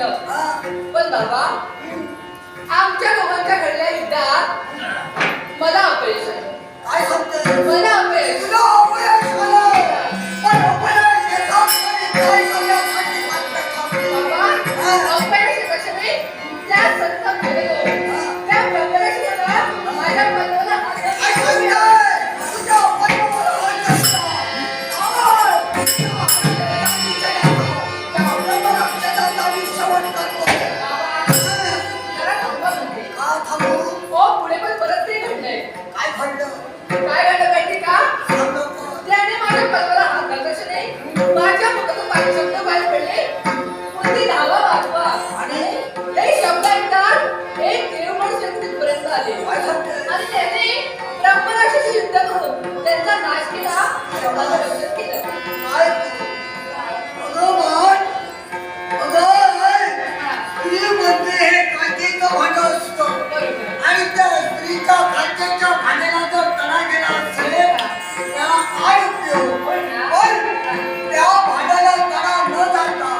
युद्ध. पण बाबा आमच्या दोघांच्या घडल्या युद्धात मला अपयश आलं. काय सांगते? मला अपयश. तुला अपयश आलं. पण अपयश येतात काय करण्यासाठी बाबा अपयशापेक्षा मी त्या संत गेलेलो. त्या प्रपरेशला माझ्या पदराला काय सांगते? तुझ्या पदराला हात घातला. पुढे पण परत ते घडलंय. काय घडलं? काय घडलं माहिती का? त्याने माझ्या पदराला हात घातल्याने माझ्या मुखातून काही शब्द बाहेर पडले. कोणती धावा वाचवा आणि हे शब्द ऐकतात एक देव माणूस तिथपर्यंत आले आणि त्याने ब्रह्मराक्षाशी युद्ध करून त्यांचा नाश केला. शब्दाचं रक्षण केलं. काय भगवान स्त्रीमध्ये हे काचेचं भांडं असतं आणि त्या स्त्रीच्या काचेच्या भांड्याला जर तडा गेला असेल त्याला काय उपयोग? पण त्या भांड्याला तडा न जाता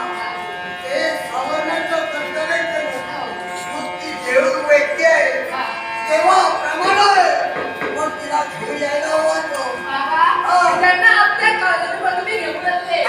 ते सावरण्याचं कर्तव्य केलं. मग ती देव व्यक्ती आहे तेव्हा प्रमाण आहे. मग तिला घेऊन यायला वाटतो. त्यांना आपल्या काळजात मी घेऊन आणले.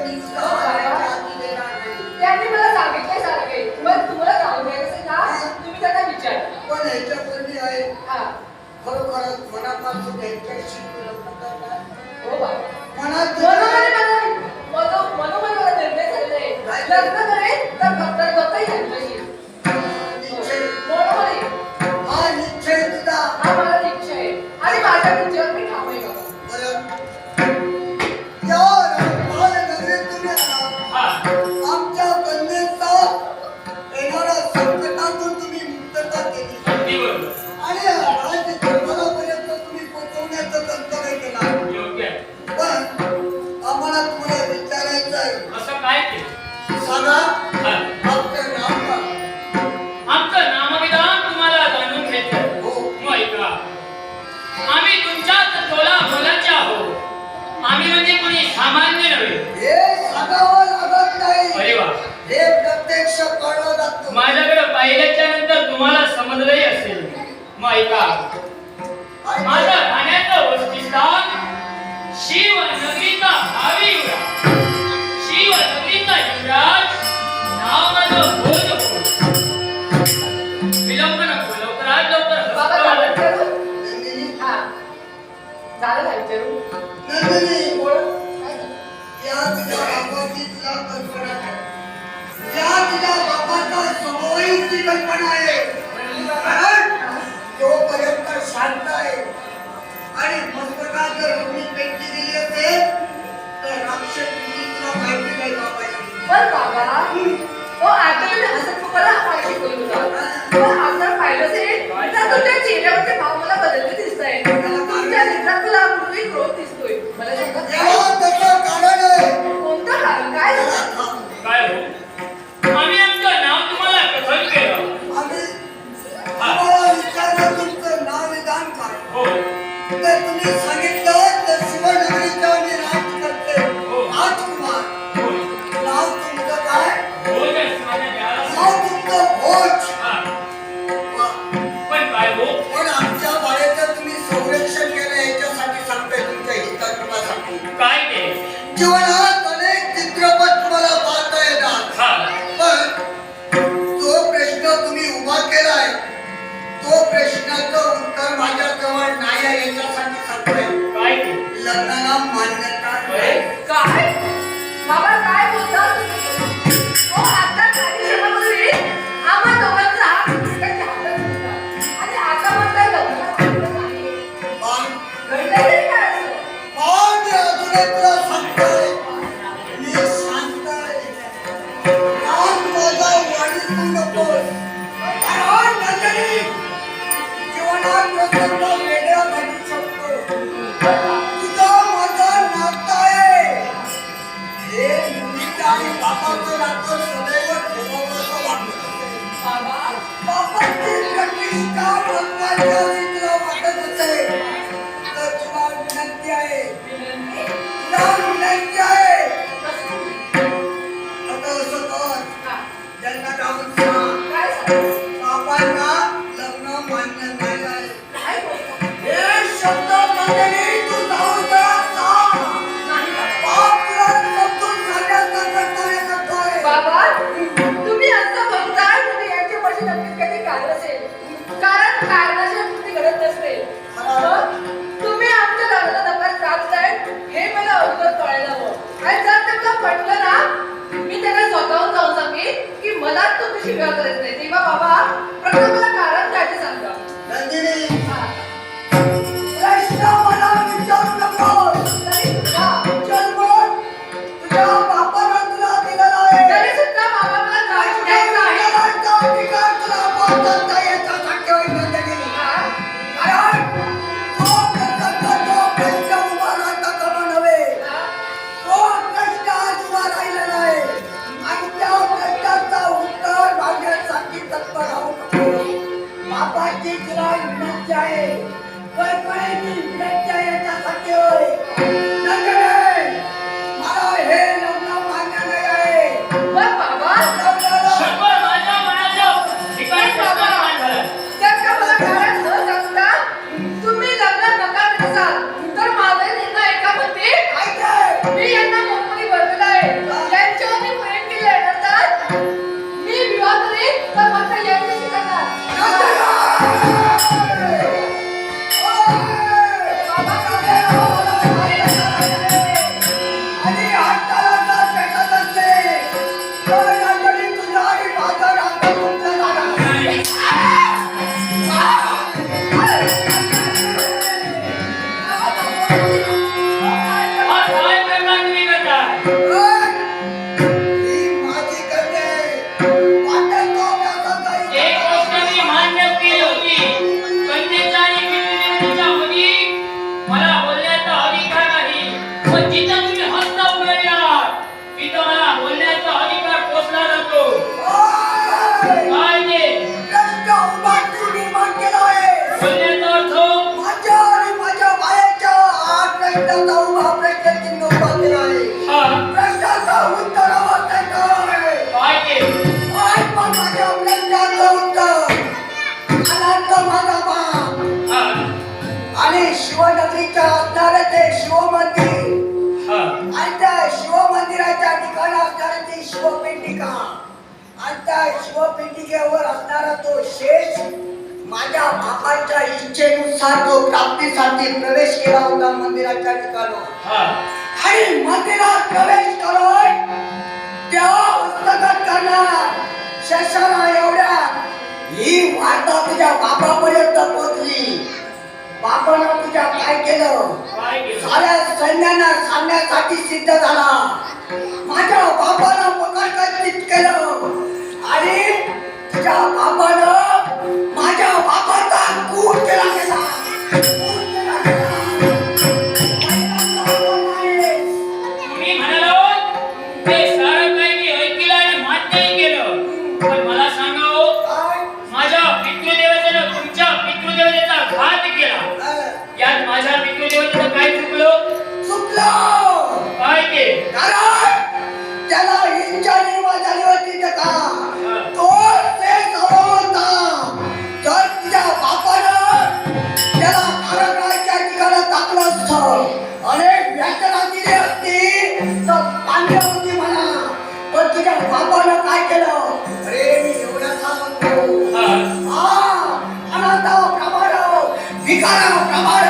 निष्ठा मारायच्या आधी देणार नाही. त्यांनी मला सांगितले सारखे मग तुम्हाला जाऊ द्यायचं ना तुम्ही त्यांना विचार पण ह्याच्यापूर्वी आहे हा खरोखरच मनापासून ह्याच्याशी तू लग्न करणार. हो बाबा मनात मनोमन मला निर्णय झालेला आहे लग्न करेल तर फक्त यांच्याशी निश्चय मनोमन हा निश्चय तुझा. हा मला निश्चय आहे आणि माझ्या निश्चयावर मी ठाम आहे बाबा बरं या रंगपाल नगरीत तुम्ही आला. आमच्या कन्येचा येणाऱ्या संकटातून तुम्ही मुक्तता केली आणि राज्य दरबारापर्यंत तुम्ही पोहोचवण्याचं कर्तव्य केला. पण आम्हाला तुम्हाला विचारायचं आहे असं काय केलं? सांगा आपलं नाव काय? आमचं नामविधान तुम्हाला जाणून घ्यायचं. हो मग ऐका, आम्ही तुमच्याच टोला मोलाचे आहोत. आम्ही म्हणजे कोणी सामान्य नव्हे. हे सांगावं लागत नाही. अरे वा, हे प्रत्यक्ष कळलं जातं. माझ्याकडे पाहिल्याच्या नंतर तुम्हाला समजलंही असेल. मग ऐका, माझं राहण्याचं वसतिस्थान शिवनगरीचा भावी युवराज, शिवनगरीचा युवराज नाव माझं भोज होय. विलंब नको, लवकरात लवकर बाबा हस्तवाला. झालं विचारू नंदिनी हा झालं का विचारू नंदिनी बोल या तुझ्या बापाची तुला कल्पना आहे. या तुझ्या बापाचा स्वभावाची कल्पना आहे. कारण तोपर्यंत शांत आहे आणि मस्तकात जर अग्नी पेटली गेली असेल तर राक्षसनी तुला माहिती नाही बाबाची. पण बाबा हो आता तुम्ही हसत फुकाला पाहिजे बोलू नका. पण आता पाहिलं असेल तर तुमच्या चेहऱ्यावरचे भाव मला बदलले दिसताय तुमच्या नेत्रात मला पूर्वी क्रोध दिसतोय मला सांगा याला त्याचं कारण आहे. कोणतं कारण काय झालं जरा थांब. काय हो, आम्ही आमचं नाव तुम्हाला कथन केलं. आम्ही तुम्हाला विचारलं तुमचं नाव विधान काय हो तर तुम्ही सांगितलं तर शिवनगरीचा मी राज करते राजकुमार. हो, नाव तुमचं काय? भोज असं माझ्या देहाला नाव तुमचं भोज. हा. वा. पण काय हो, पण आमच्या बाळेचं तुम्ही संरक्षण केलं याच्यासाठी सांगताय तुमच्या हितासाठी. काय ते? जीवनात अनेक चित्रपट तुम्हाला पाहता येतात हा, पण जो प्रश्न तुम्ही उभा केलाय तो प्रश्नाचं उत्तर माझ्याजवळ नाही आहे याच्यासाठी सांगतोय काय ते? लग्नाला मान्यता अरे, काय बाबा काय बोलता तुम्ही हो आता काही क्षणापूर्वी आम्हा दोघांचा हात एकमेकांच्या हातात होता आणि आता म्हणताय लग्नाला मान्यता नाही पण घडलंय तरी काय असं पण अजूनही तुला सांगतोय मी शांत आहे. राग माझा वाढू नकोस. कारण नंदिनी, जीवनात प्रसंग वेगळा घडू शकतो. तुझं माझं नातं आहे. हे मुलीचं आणि बापाचं नातं सदैव ठेवावंसं वाटत असेल. बाबा बापाची प्रतिष्ठा महत्त्वाची अशी तुला वाटत असेल तर तुला विनंती आहे. विनंती तुला विनंती आहे. कसली? आता असं कर. हा, त्यांना जाऊन सांग. काय सांगू? बापांना लग्न मान्य नाही आहे. काय बोलता? हे शब्द नंदिनी तू जाऊन जरा सांग. नाही बाबा. बाप तुला समजून सांगण्याचं कर्तव्य करतोय. बाबा तुम्ही शिवपेटिका आणि त्या शिवपेटिकेवर असणारा तो शेष माझ्या बापाच्या इच्छेनुसार तो प्राप्तीसाठी प्रवेश केला होता मंदिराच्या ठिकाणी. हा. आणि मंदिरात प्रवेश करून त्या हस्तगत करणार शेषाला एवढ्या ही वार्ता तुझ्या बापापर्यंत पोहोचली. बापानं तुझ्या काय केलं काय केलं? साऱ्या सैन्यांना सांगण्यासाठी सिद्ध झाला. माझ्या बापानं पकडकंचित केलं आणि तुझ्या बापानं माझ्या बापाचा खून केला गेला. खून केला गेला. तुम्ही म्हणालो ते सारं काही मी ऐकलं आणि मान्यही केलं. पण मला सांगा हो, काय? माझ्या पितृदेवतेनं तुमच्या पितृदेवतेचा घात केला. यात माझ्या पितृदेवतेचं काय चुकलं? चुकलं. काय ते? कारण त्याला इच्छा निर्माण झाली होती का तो ते होता. जर तुझ्या बापानं त्याला कारागृहाच्या ठिकाणी टाकलं असतं अनेक व्याख्याना दिली असती तर मान्य होती म्हणा. पण तुझ्या बापानं काय केलं? अरे मी एवढं सांगतो अनाथाप्रमाण भिकाराप्रमाण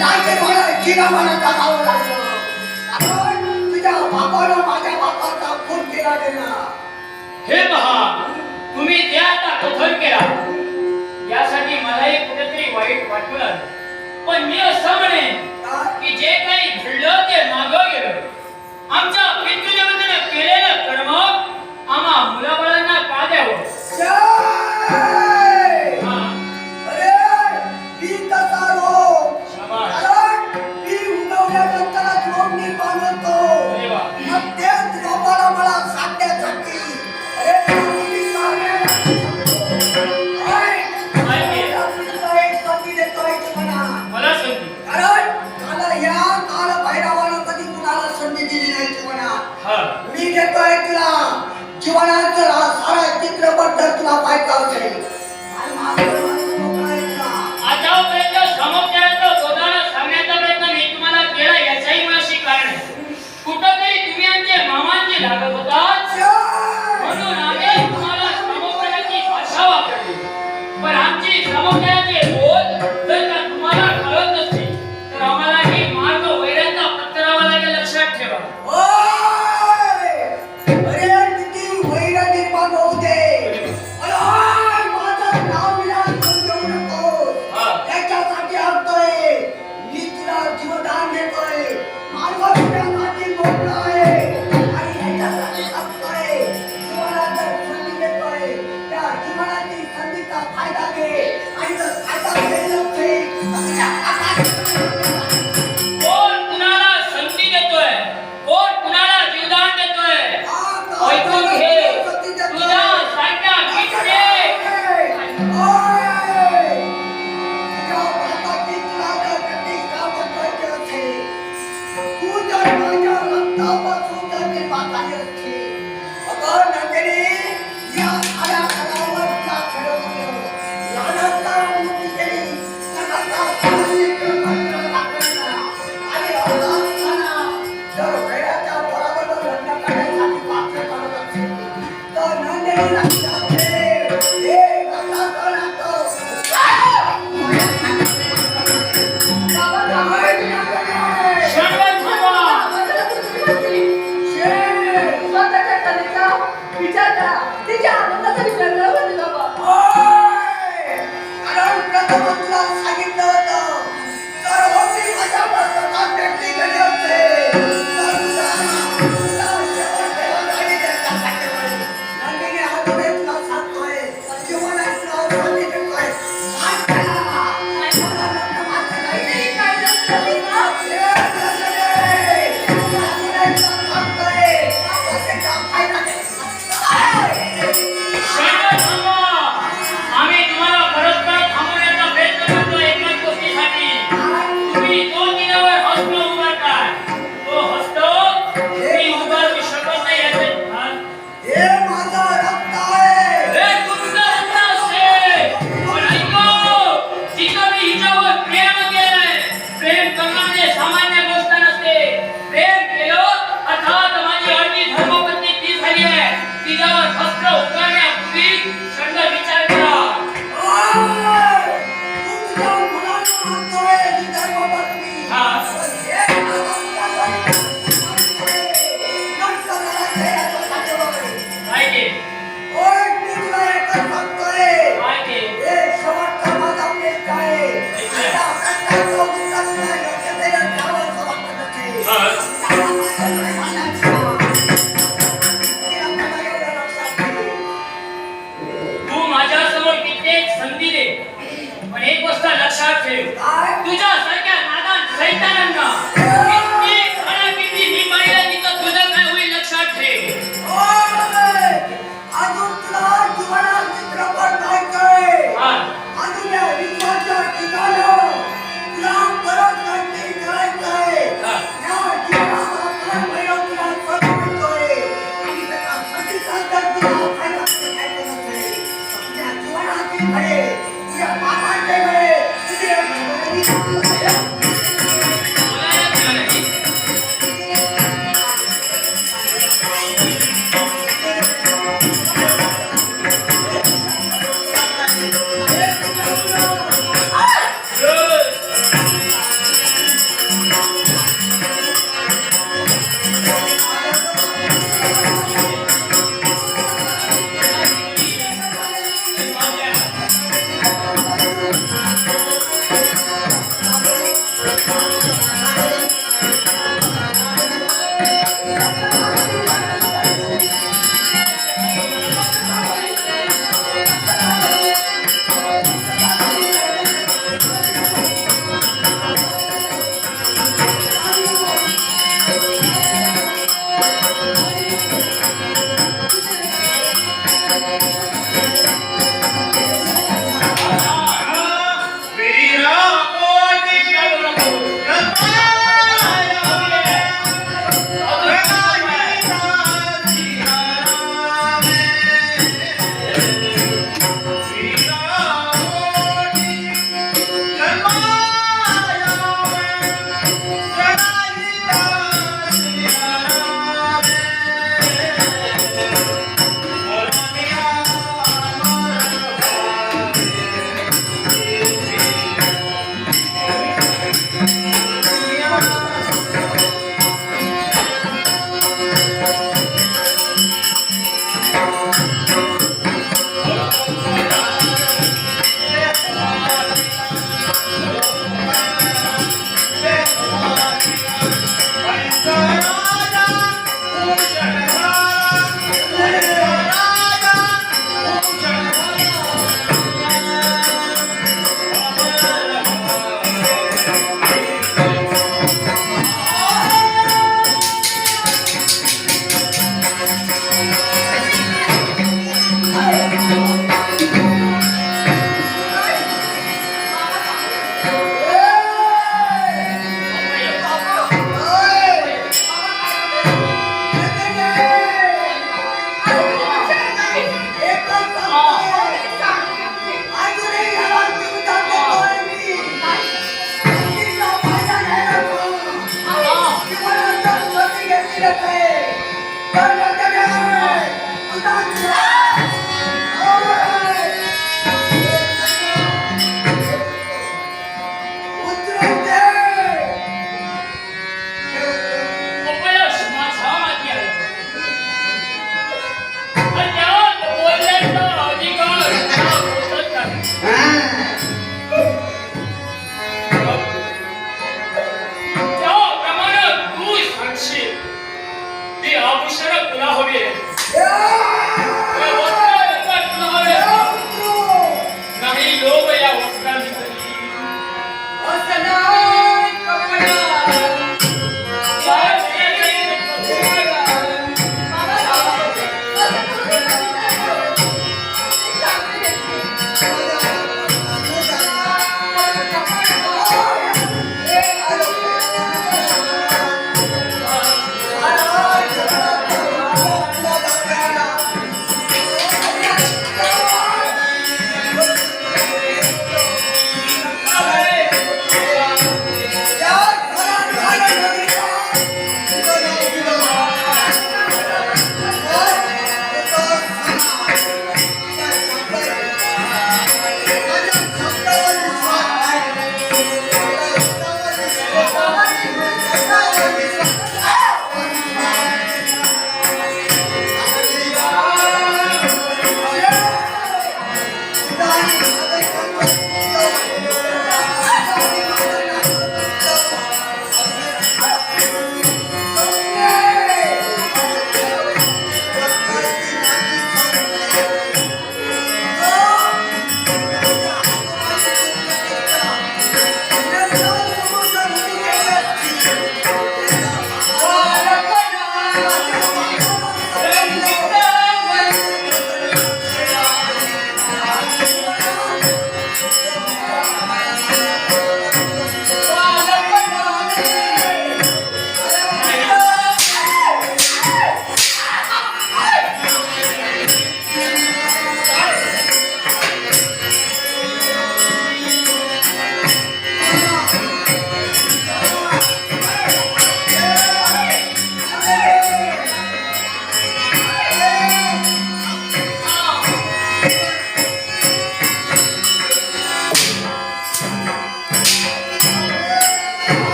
लागे म्हणा जिरा म्हणा टाकावं लागलं. कारण तुझ्या बापानं माझ्या बापाचा खून केला गेला. हे पहा, तुम्ही ते आता कथन केला यासाठी मलाही कुठेतरी वाईट वाटू लागलं. पण मी असं म्हणेन की जे काही घडलं ते मागं गेलं. आमच्या पितृदेवतेनं केलेलं कर्म आम्हा मुलाबाळांना का द्यावं? जय! हा. अरे मी तसा लोक शाबास. कारण मी उगवल्यानंतरच लोक निर्माण होतो. अरे वा. मग तेच लोकांना मला सांगण्यासाठी अरे तुम्ही सांगण्यासाठी काय ते? तुला एक संधी देतोय तुम्हाला. मला सांग. कारण मला या काळ भैरवानं कधी कुणाला संधी दिली नाही तुम्हाला. हा. मी देतोय तुला जीवनाचा सारा चित्रपट जर तुला पाहायचा असेल आणि माझं मोकळं आहे तुला. आतापर्यंत समोरच्याचं उदाहरण सांगण्याचा प्रयत्न मी तुम्हाला केला याचाही माझी कारण आहे. कुठंतरी तुम्ही आमचे मामांचे लागत होतात म्हणून आम्ही तुम्हाला समोरच्याची भाषा वापरली. पण आमची समोरच्याचे बोल जर का तुम्हाला कळत नसतील तर आम्हाला ही मार्ग वैराचा पत्करावा लागेल. लक्षात ठेवा. ओय! अरे किती वैर निर्माण होऊ दे. अरे माझं नाव विलास करून देऊ नको. हा. त्याच्यासाठी आणतोय मी तुला जीवदान देतोय. माझं तुझ्यासाठी मोकळं आहे आणि याच्यासाठी सांगतोय जीवनाला संधी देतोय. त्या जीवनाची संधीचा फायदा घे आणि जर फायदा घेतला नसेल तर तुझ्या कोण कुणाला संधी देतोय, कोण कुणाला जीवदान देतोय ऐकून घे. तुझ्या सारख्या किती विचार करा तिच्या आनंदाचा विचार करा म्हणजे बाबा. तुला सांगितलं होतं तर होती माझ्या पुस्तकात भेटली गेली असते. नंदिनी अजूनही तुला सांगतोय जीवनात तुला संधी देतोय. सांग त्याला. मला लग्न मात्र नाही. काय झालं का? अजूनही तुला सांगतोय त्याचा फायदा घे. आम्ही तुम्हाला परस्पर थांबवण्याचा प्रयत्न करतो. एकाच गोष्टी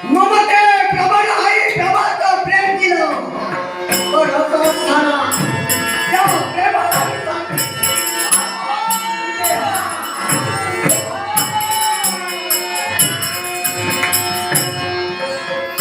ममते